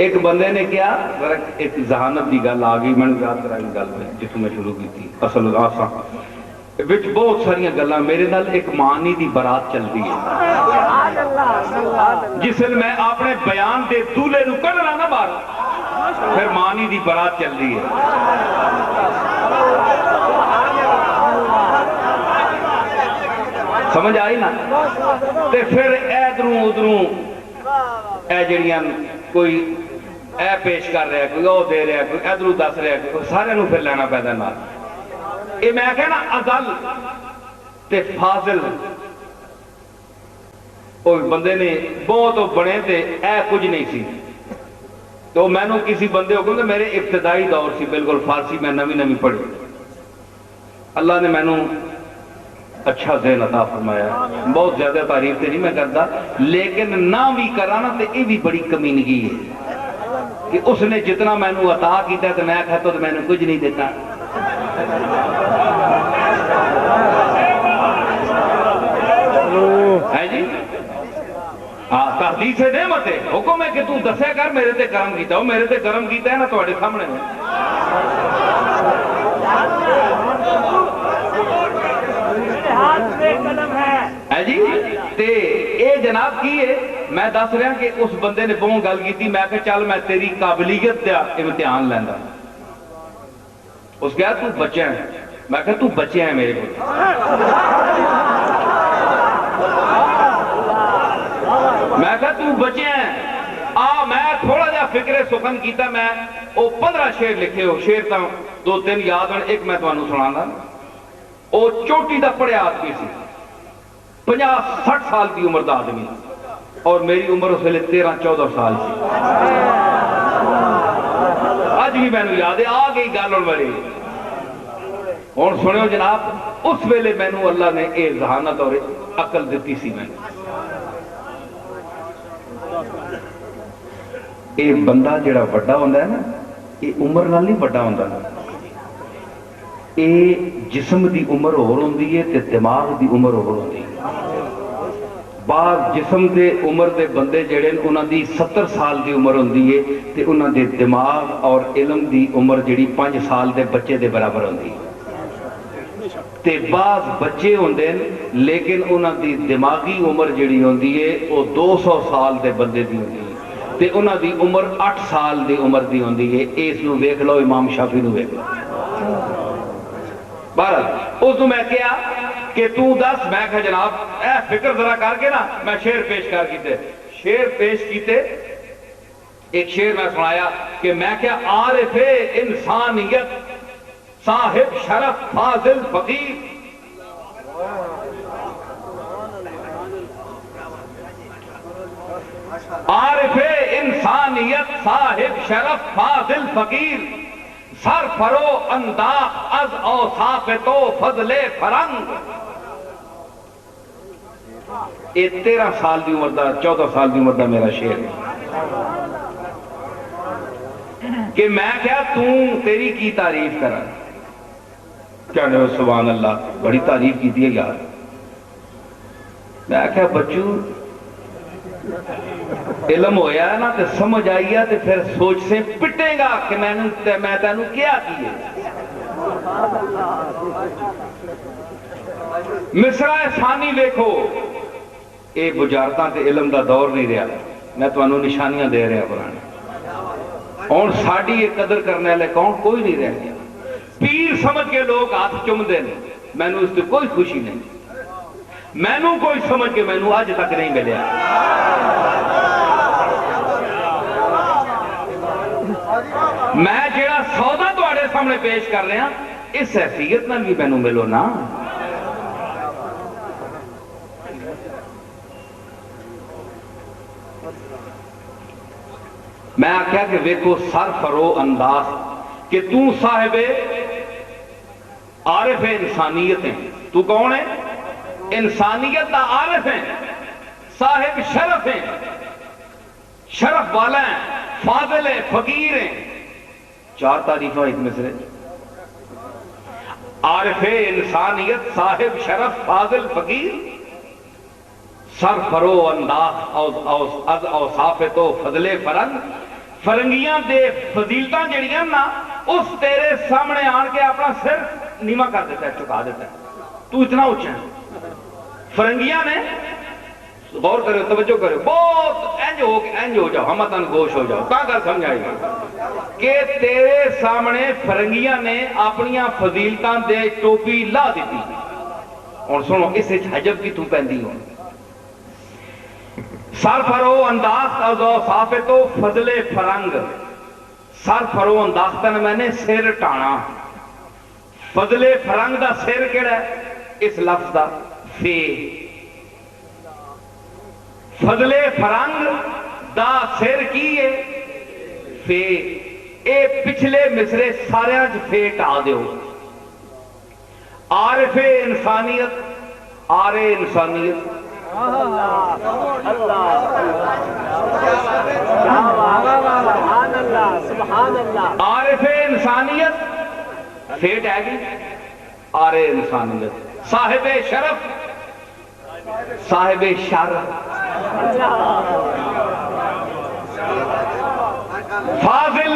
ایک بندے نے کیا ایک ذہانت دی گل آ گئی میں یاد کرائی گل میں جتوں میں شروع کی تھی اصل آساں وچ بہت ساری گلاں میرے نال ایک مانی دی برات چلتی ہے جس میں اپنے بیان دے دولے نو کڈنا نہ باہر پھر مانی دی برات چل رہی ہے سمجھ آئی نا تے پھر ادھروں ادھروں اے جڑیاں کوئی اے پیش کر رہا ہے کوئی او دے رہا ہے کوئی ادھروں دس رہا ہے کوئی سارے نو پھر لینا پیدا نال یہ میں کہنا ازل تے فاضل وہ بندے نے بہت بنے تے اے کچھ نہیں سی تو میں نے کسی بندے کو کہ میرے ابتدائی دور سی بالکل فارسی میں نوی پڑھی اللہ نے میں نے اچھا ذہن عطا فرمایا بہت زیادہ تعریف تے نہیں میں کرتا لیکن نہ بھی کرانا تے یہ بھی بڑی کمینگی ہے کہ اس نے جتنا میں نے عطا کیتا ہے تو میں کہتا تو میں نے کچھ نہیں دیتا ہے جی تحدیث نعمت ہے حکم ہے کہ تو دسے کر میرے تے کرم کیتا ہو میرے تے کرم کیتا ہے نا تواڈے سامنے میں ہے جی تے اے جناب کی ہے میں دس رہا کہ اس بندے نے بہت گل کی تھی میں کہ چل میں تیری قابلیت دا امتحان لینا اس کہا تو بچہ ہے میں کہا تو بچہ ہے میرے کو میں کہا تو بچے ہیں میں تھوڑا جا فکر سخن کیتا میں او 15 شیر لکھے ہو شیر تا 2-3 یاد ہیں ایک میں تو انہوں سنانا او چوٹی دا پڑے آدمی سی 50-60 سال کی عمر دا آدمی اور میری عمر اس ویلے 13-14 سال سی آج بھی میں نے یاد ہے آ گئی گالوں بڑی اور سنے ہو جناب اس ویلے میں نے اللہ نے اے ذہانت اور عقل دیتی سی میں یہ بندہ جڑا بڑا ہوندہ ہے نا یہ عمر نال نہیں بڑا ہوندہ یہ جسم دی عمر اور ہوندی ہے تے دماغ دی عمر اور ہوندی ہے بعض جسم دے عمر دے بندے جڑے انہاں دی 70 سال دی عمر ہوندی ہے تے انہاں دے دماغ اور علم دی عمر جڑی 5 سال دے بچے دے برابر ہوندی ہے تے بعض بچے ہوندے لیکن انہاں دی دماغی عمر جڑی ہوندی ہے وہ 200 سال دے بندے دی ہوندی ہے تے انہاں دی عمر 8 سال دی عمر دی ہوندی ہے اس نو ویکھ لو امام شافعی نو ویکھ لو بہرحال اس نو میں کیا کہ تو دس میں کہا جناب اے فکر ذرا کر کے نا میں شعر پیش کر کیتے شعر پیش کیتے ایک شعر میں سنایا کہ میں کیا عارف انسانیت صاحب شرف فاضل فقیر عارف انسانیت صاحب شرف فاضل فقیر سر فرو انداخ از اوصاف تو فضل فرنگ یہ 13 سال دی عمر دا 14 سال دی عمر دا میرا شعر کہ میں کیا تیری کی تعریف کرا کیا نہیں سبحان اللہ بڑی تعریف کی تھی یار میں کیا بچو علم ہویا ہے نا تے سمجھ آئی ہے تے پھر سوچ سے پٹے گا کہ میں تینوں کیا کیے مصرع ثانی دیکھو اے بجارتاں تے علم دا دور نہیں رہا میں تو انہوں نشانیاں دے رہا پرانے اور ساڑھی ایک قدر کرنے لے کون کوئی نہیں رہ گیا پیر سمجھ کے لوگ ہاتھ چم دیں میں نے اس سے کوئی خوشی نہیں میں نے کوئی سمجھ کے میں نے آج تک نہیں ملیا میں جیڑا سودا تو آڑے سامنے پیش کر رہے ہیں اس حیثیت نہ بھی میں نے ملو نا میں آکھیا کہ ویکو سر فرو انداز کہ تو صاحب عارف انسانیت ہیں تو کون ہے انسانیت دا عارف ہیں صاحب شرف ہیں شرف والا ہیں فاضل ہیں فقیر ہیں 4 تعریفہ ایک مصرے عارف انسانیت صاحب شرف فاضل فقیر سر فرو انداز از اوصاف تو فضل فرنگ فرنگیاں دے فضیلتاں جڑیاں نا اس تیرے سامنے آن کے اپنا سر نیما کر دیتا ہے، چکا دیتا ہے، تو اتنا اونچا ہے۔ فرنگیاں نے غور کرو، توجہ کرو، بہت انج ہو جاؤ، ہمتن گوش ہو جاؤ، کہاں کر سمجھائی کہ تیرے سامنے فرنگیاں نے اپنیاں فضیلتاں دے ٹوپی لا دیتی، اور سنو اس حجب کی تو پہندی ہو۔ سر فرو انداخت از اوصاف تو فضل فرنگ، سر فرو انداختن میں نے سر ٹانا، فضل فرنگ دا سر کیڑا ہے؟ اس لفظ دا فے، فضل فرنگ دا سر کی ہے فے، اے پچھلے مصرے سارے آج فے ٹا دیو۔ عارف انسانیت، آر انسانیت، عارف انسانیت فیٹ ہے گی، آر انسانیت، صاحب شرف، صاحب شرف، فاضل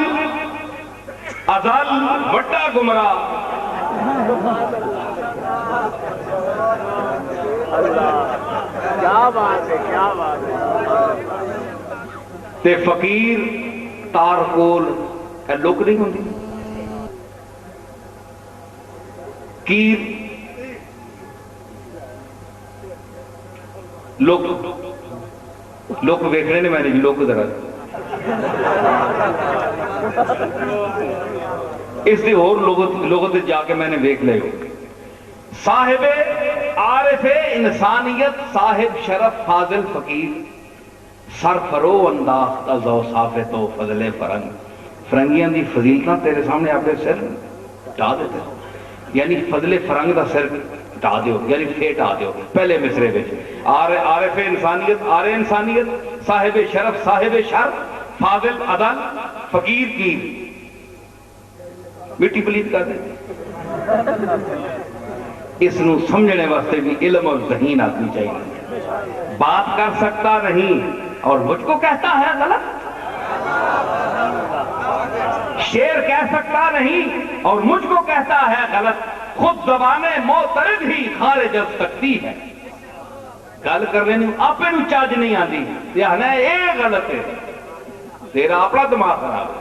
ازل وڈا گمراہ، کیا بات ہے، کیا بات ہے، تے فقیر تارکول لوک نہیں ہوندی، کیر لوک ویکھنے نے، میں نے لوک ذرا اس دی اور لغت جا کے میں نے ویکھ لے ہو۔ صاحب عارف انسانیت، صاحب شرف، فاضل فقیر، سر فرو انداخت از اوصاف تو فضل فرنگ، فرنگیاں دی فضیلتاں تیرے سامنے اپنے سر ٹا دیتے، یعنی فضل فرنگ دا سر ٹا دیو، یعنی پھیٹ آ دیو۔ پہلے مصرے بچ عارف انسانیت، آر انسانیت، صاحب شرف، صاحب شرف، فاضل عدل، فقیر کی مٹی پلیت کر دے۔ اس نو سمجھنے واسطے بھی علم اور ذہین آدمی چاہیے۔ بات کر سکتا نہیں اور مجھ کو کہتا ہے غلط، شعر کہہ سکتا نہیں اور مجھ کو کہتا ہے غلط، خود زبان معترض ہی خارج از سکتی ہے، گل کرنے نہیں آپ نو چاج نہیں آتی، یہ غلط ہے، تیرا اپنا دماغ خراب ہے۔